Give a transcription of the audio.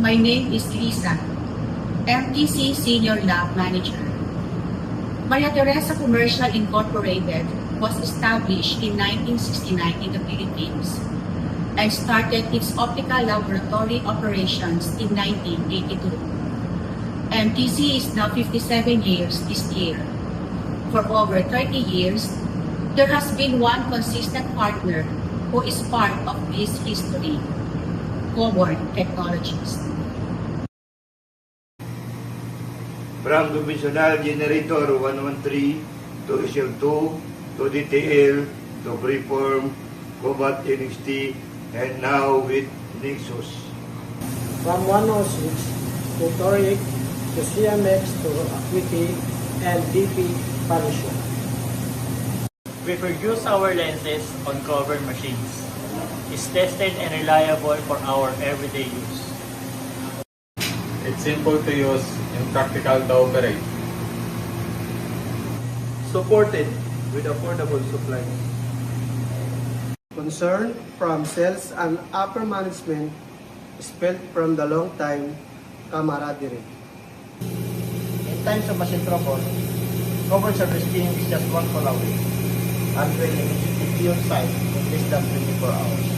My name is Lisa, MTC Senior Lab Manager. Maria Teresa Commercial Incorporated was established in 1969 in the Philippines and started its optical laboratory operations in 1982. MTC is now 57 years this year. For over 30 years, there has been one consistent partner who is part of this history, Coborn Technologies. From conventional generator 113 to SL2 to DTL to Freeform, Cobalt NXT, and now with Nexus. From 106 to Toric to CMX to Acuity and DP Parisio. We produce our lenses on covered machines. It's tested and reliable for our everyday use. It's simple to use and practical to operate. Supported with affordable supplies. Concern from sales and upper management is felt from the long time camaraderie. In times of machine trouble, Coborn service team is just one call away and will immediately be on site in less than 24 hours.